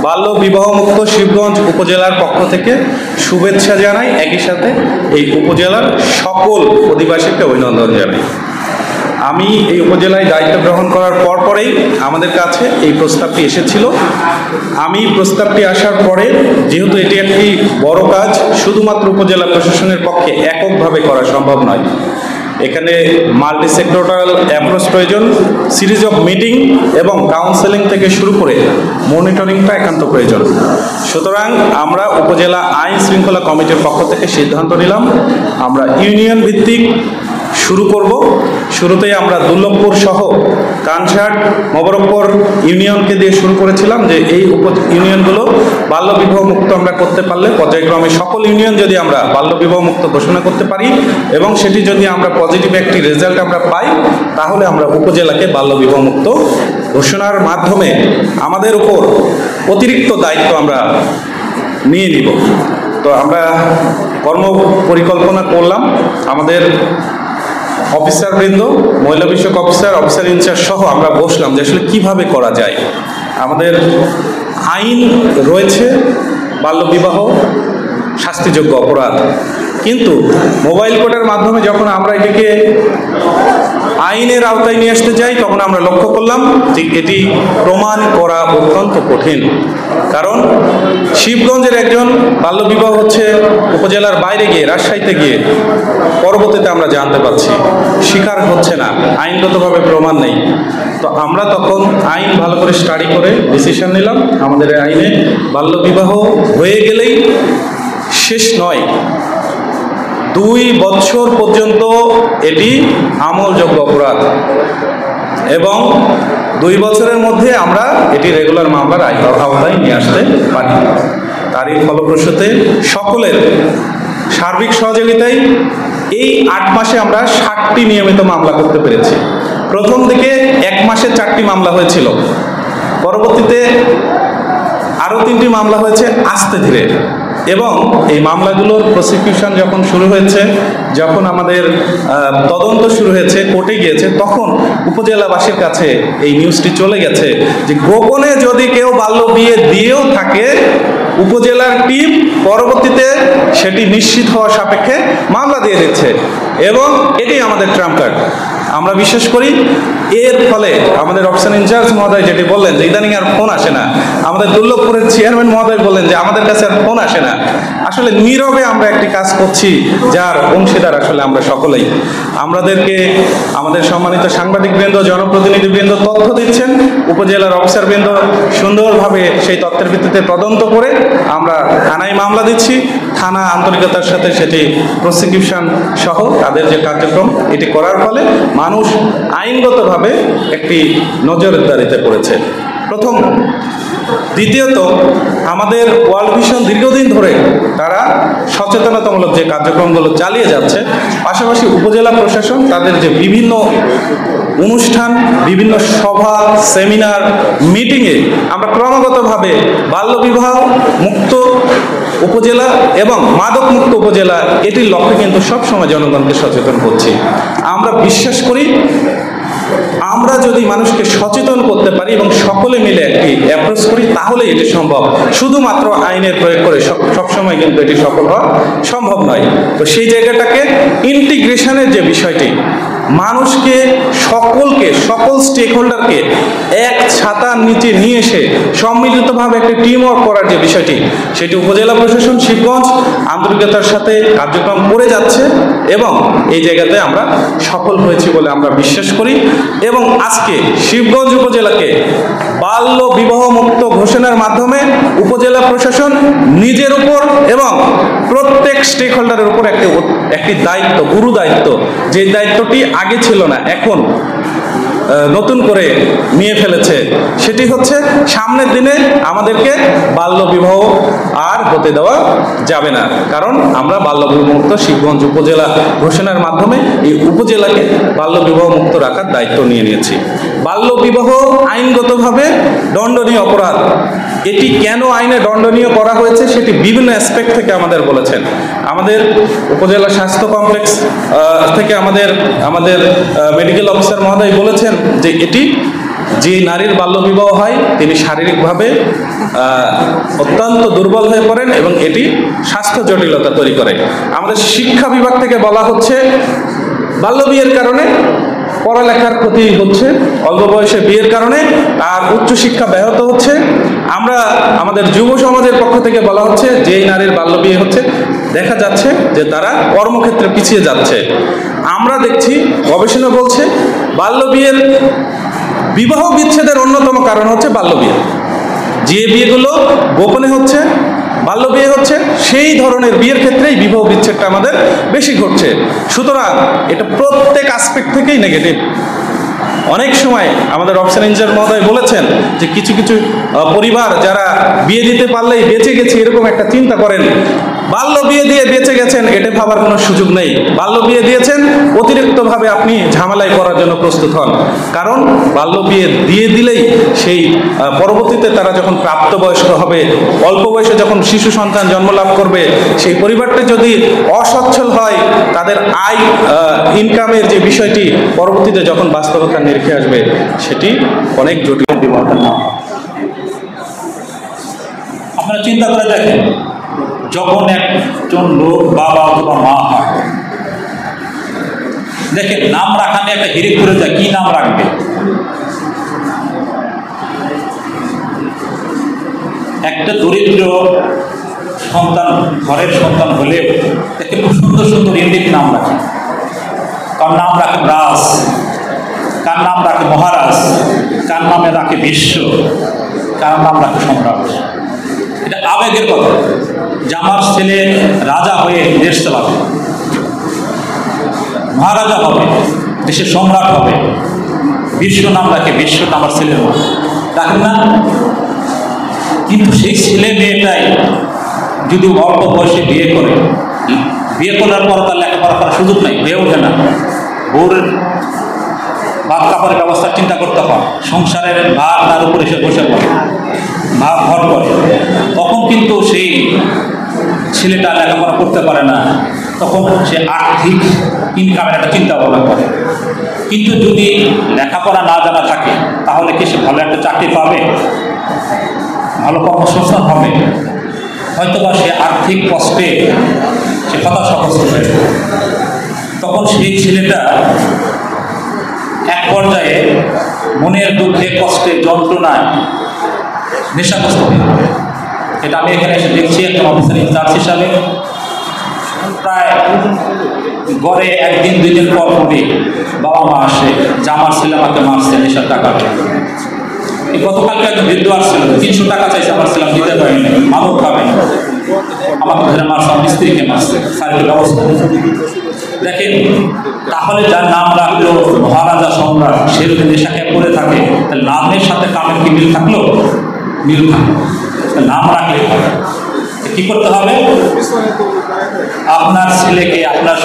বাল্য বিবাহমুক্ত শিবগঞ্জ উপজেলার পক্ষ থেকে শুভেচ্ছা জানাই, একই সাথে এই উপজেলার সকল অধিবাসীকে অভিনন্দন জানাই। আমি এই উপজেলায় দায়িত্ব গ্রহণ করার পরেই আমাদের কাছে এই প্রস্তাবটি এসেছিল। আমি প্রস্তাবটি আসার পরে, যেহেতু এটি একটি বড় কাজ, শুধুমাত্র উপজেলা প্রশাসনের পক্ষে এককভাবে করা সম্ভব নয়, এখানে মাল্টি সেক্টরাল অ্যাপ্রোচ প্রয়োজন, সিরিজ অফ মিটিং এবং কাউন্সেলিং থেকে শুরু করে মনিটরিংটা একান্ত প্রয়োজন। সুতরাং আমরা উপজেলা আইন শৃঙ্খলা কমিটির পক্ষ থেকে সিদ্ধান্ত নিলাম আমরা ইউনিয়ন ভিত্তিক শুরু করব। শুরুতেই আমরা দুর্লভপুর সহ কানসাট, মোবারকপুর ইউনিয়নকে দিয়ে শুরু করেছিলাম যে এই ইউনিয়নগুলো বাল্যবিবাহ মুক্ত আমরা করতে পারলে, পর্যায়ক্রমে সকল ইউনিয়ন যদি আমরা বাল্যবিবাহ মুক্ত ঘোষণা করতে পারি এবং সেটি যদি আমরা পজিটিভ একটি রেজাল্ট আমরা পাই, তাহলে আমরা উপজেলাকে বাল্যবিবাহ মুক্ত ঘোষণার মাধ্যমে আমাদের উপর অতিরিক্ত দায়িত্ব আমরা নিয়ে নিব। তো আমরা কর্ম পরিকল্পনা করলাম, আমাদের অফিসারবৃন্দ, মহিলা বিষয়ক অফিসার, অফিসার ইনচার্জ সহ আমরা বসলাম যে আসলে কীভাবে করা যায়। আমাদের আইন রয়েছে, বাল্যবিবাহ শাস্তিযোগ্য অপরাধ, কিন্তু মোবাইল কোর্টের মাধ্যমে যখন আমরা এটিকে আইনের আওতায় নিয়ে আসতে যাই, তখন আমরা লক্ষ্য করলাম যে এটি প্রমাণ করা অত্যন্ত কঠিন। কারণ শিবগঞ্জের একজন বাল্যবিবাহ হচ্ছে উপজেলার বাইরে গিয়ে, রাজশাহীতে গিয়ে, পরবর্তীতে আমরা জানতে পারছি স্বীকার হচ্ছে না, আইনগতভাবে প্রমাণ নেই। তো আমরা তখন আইন ভালো করে স্টাডি করে ডিসিশন নিলাম, আমাদের আইনে বাল্যবিবাহ হয়ে গেলেই শেষ নয়, 2 বছর পর্যন্ত এটি আমলযোগ্য অপরাধ এবং 2 বছরের মধ্যে আমরা এটি রেগুলার মামলার আওতায় নিয়ে আসতে পারি। তারই ফলপ্রসূতে সকলের সার্বিক সহযোগিতায় এই 8 মাসে আমরা 60টি নিয়মিত মামলা করতে পেরেছি। প্রথম দিকে 1 মাসে 4টি মামলা হয়েছিল, পরবর্তীতে আরও 3টি মামলা হয়েছে আস্তে ধীরে। এবং এই মামলাগুলোর প্রসিকিউশন যখন শুরু হয়েছে, যখন আমাদের তদন্ত শুরু হয়েছে, কোর্টে গিয়েছে, তখন উপজেলাবাসীর কাছে এই নিউজটি চলে গেছে যে গোপনে যদি কেউ বাল্য বিয়ে দিয়েও থাকে, উপজেলার টিম পরবর্তীতে সেটি নিশ্চিত হওয়া সাপেক্ষে মামলা দিয়ে দিচ্ছে এবং এটি আমাদের ট্রাম্প কার্ড। আমরা বিশ্বাস করি এর ফলে আমাদের অফিসার ইনচার্জ মহোদয় যেটি বললেন যে ইদানিং আর ফোন আসে না, আমাদের দুর্লভপুরের চেয়ারম্যান মহোদয় বললেন যে আমাদের কাছে আর ফোন আসে না। আসলে নীরবে আমরা একটি কাজ করছি, যার অংশীদার আসলে আমরা সকলেই। আমাদেরকে আমাদের সম্মানিত সাংবাদিকবৃন্দ, জনপ্রতিনিধিবৃন্দ তথ্য দিচ্ছেন, উপজেলার অফিসারবৃন্দ সুন্দরভাবে সেই তথ্যের ভিত্তিতে তদন্ত করে আমরা থানায় মামলা দিচ্ছি। থানা আন্তরিকতার সাথে সেটি প্রসিকিউশন সহ তাদের যে কার্যক্রম, এটি করার ফলে মানুষ আইনগতভাবে একটি নজরদারিতে পড়েছে, প্রথম। দ্বিতীয়ত, আমাদের ওয়ার্ল্ড ভিশন দীর্ঘদিন ধরে তারা সচেতনতামূলক যে কার্যক্রমগুলো চালিয়ে যাচ্ছে, পাশাপাশি উপজেলা প্রশাসন তাদের যে বিভিন্ন অনুষ্ঠান, বিভিন্ন সভা, সেমিনার, মিটিংয়ে আমরা ক্রমাগতভাবে বাল্যবিবাহ মুক্ত উপজেলা এবং মাদক মুক্ত উপজেলা, এটির লক্ষ্যে কিন্তু সবসময় জনগণকে সচেতন করছি। আমরা বিশ্বাস করি আমরা যদি মানুষকে সচেতন করতে পারি এবং সকলে মিলে একটি অ্যাপ্রোচ করি, তাহলে এটি সম্ভব। শুধুমাত্র আইনের প্রয়োগ করে সবসময় কিন্তু এটি সফল হওয়া সম্ভব নয়। তো সেই জায়গাটাকে ইন্টিগ্রেশনের যে বিষয়টি, মানুষকে, সকলকে, সকল স্টেক হোল্ডারকে এক ছাতার নিচে নিয়ে এসে সম্মিলিতভাবে একটি টিম ওয়ার্ক করার যে বিষয়টি, সেটি উপজেলা প্রশাসন শিবগঞ্জ আন্তরিকতার সাথে কার্যক্রম করে যাচ্ছে এবং এই জায়গাতে আমরা সফল হয়েছি বলে আমরা বিশ্বাস করি। এবং আজকে শিবগঞ্জ উপজেলাকে বাল্য বিবাহ মুক্ত ঘোষণার মাধ্যমে উপজেলা প্রশাসন নিজের উপর এবং প্রত্যেক স্টেক হোল্ডারের উপর একটি দায়িত্ব, গুরু দায়িত্ব, যে দায়িত্বটি আগে ছিল না, এখন নতুন করে নিয়ে ফেলেছে। সেটি হচ্ছে সামনের দিনে আমাদেরকে বাল্য বিবাহ আর হতে দেওয়া যাবে না, কারণ আমরা বাল্য বিবাহ মুক্ত শিবগঞ্জ উপজেলা ঘোষণার মাধ্যমে এই উপজেলাকে বাল্য বিবাহ মুক্ত রাখার দায়িত্ব নিয়ে নিয়েছি। বাল্য বিবাহ আইনগতভাবে দণ্ডনীয় অপরাধ। এটি কেন আইনে দণ্ডনীয় করা হয়েছে সেটি বিভিন্ন অ্যাসপেক্ট থেকে আমাদের বলেছেন। আমাদের উপজেলা স্বাস্থ্য কমপ্লেক্স থেকে আমাদের মেডিকেল অফিসার মহোদয় বলেছেন যে এটি যে নারীর বাল্যবিবাহ হয় তিনি শারীরিকভাবে অত্যন্ত দুর্বল হয়ে পড়েন এবং এটি স্বাস্থ্য জটিলতা তৈরি করে। আমাদের শিক্ষা বিভাগ থেকে বলা হচ্ছে বাল্যবিয়ের কারণে পড়ালেখার ক্ষতি হচ্ছে, অল্প বয়সে বিয়ের কারণে, আর উচ্চশিক্ষা ব্যাহত হচ্ছে। আমরা আমাদের যুব সমাজের পক্ষ থেকে বলা হচ্ছে যেই নারীর বাল্যবিয়ে হচ্ছে দেখা যাচ্ছে যে তারা কর্মক্ষেত্রে পিছিয়ে যাচ্ছে। আমরা দেখছি গবেষণা বলছে বাল্যবিয়ের বিবাহ বিচ্ছেদের অন্যতম কারণ হচ্ছে বাল্যবিয়ে। যে বিয়েগুলো গোপনে হচ্ছে, বাল্যবিয়ে হচ্ছে, সেই ধরনের বিয়ের ক্ষেত্রেই বিবাহ বিচ্ছেদটা আমাদের বেশি ঘটছে। সুতরাং এটা প্রত্যেক আসপেক্ট থেকেই নেগেটিভ। অনেক সময় আমাদের অফিসার ইনচার্জ মহোদয় বলেছেন যে কিছু কিছু পরিবার যারা বিয়ে দিতে পারলেই বেঁচে গেছে এরকম একটা চিন্তা করেন, বাল্য বিয়ে দিয়ে বেঁচে গেছেন এটা ভাবার কোনো সুযোগ নেই। বাল্য বিয়ে দিয়েছেন অতিরিক্তভাবে আপনি ঝামেলায় পড়ার জন্য প্রস্তুত হন, কারণ বাল্য বিয়ে দিয়ে দিলেই সেই পরবর্তীতে তারা যখন প্রাপ্তবয়স্ক হবে, অল্প বয়সে যখন শিশু সন্তান জন্মলাভ করবে, সেই পরিবারটি যদি অসচ্ছল হয়, তাদের আয় ইনকামের যে বিষয়টি পরবর্তীতে যখন বাস্তবতার নিরিখে আসবে সেটি অনেক জটিল বিবর্তন না। আপনারা চিন্তা করে দেখেন, যখন একজন লোক বাবা অথবা মা হয়, দেখেন নাম রাখা নিয়ে একটা হিরিক করে যায়, কি নাম রাখবে? একটা দরিদ্র সন্তান, ঘরের সন্তান হলেও দেখে খুব সুন্দর সুন্দর ইন্ডিক নাম রাখে। কার নাম রাখে রাজ, কার নাম রাখে মহারাজ, কার নামে রাখে বিশ্ব, কার নাম রাখে সম্রাট। এটা আবেগের কথা যে আমার ছেলে রাজা হয়ে দেশ চালাবে, মহারাজা হবে, দেশের সম্রাট হবে, বিশ্ব নাম রাখে, বিশ্বটা আমার ছেলের মতো রাখেন না? কিন্তু সেই ছেলে মেয়েটাই যদি অল্প বয়সে বিয়ে করে, বিয়ে করার পর তার লেখাপড়া করার সুযোগ নাই, হয়ে ওঠে না, বউর ভাত কাপড়ের ব্যবস্থা চিন্তা করতে হয়, সংসারের ভার তার উপরে এসে বসে পড়ে, ভাব ভর করে, তখন কিন্তু সেই ছেলেটা লেখাপড়া করতে পারে না, তখন সে আর্থিক ইনকামের একটা চিন্তা ভাবনা করে। কিন্তু যদি লেখাপড়া না জানা থাকে তাহলে কি সে ভালো একটা চাকরি পাবে, ভালো কর্মসংস্থান হবে? হয়তোবা সে আর্থিক কষ্টে সে হতাশাগ্রস্ত হয়ে যাবে। তখন সেই ছেলেটা এক পর্যায়ে মনের দুঃখে, কষ্টে, যন্ত্রণায় নেশাগ্রস্ত হয়ে যাবে। এটা আমি এখানে এসে দেখছি একজন অফিসার ইনচার্জ হিসাবে। প্রায় গড়ে একদিন দুই দিন পর পরই বাবা মা আসে যে আমার ছেলে আমাকে মারছে নেশার টাকা। এই গতকালকে একজন বৃদ্ধ আসছিল, 300 টাকা চাইছে, আমার ছেলে দিতে পারিনি, মাদক খাবে, আমাকে ধরে মারছে, আমার স্ত্রীকে মারছে, শারীরিক ব্যবস্থা। দেখেন, তাহলে যার নাম রাখলো মহারাজা সম্রাট, সে যদি নেশাকে করে থাকে, তাহলে নামের সাথে কামের কি মিল থাকলো? মিল থাকলো। নাম রাখলে কি করতে হবে? আপনার ছেলেকে, আপনার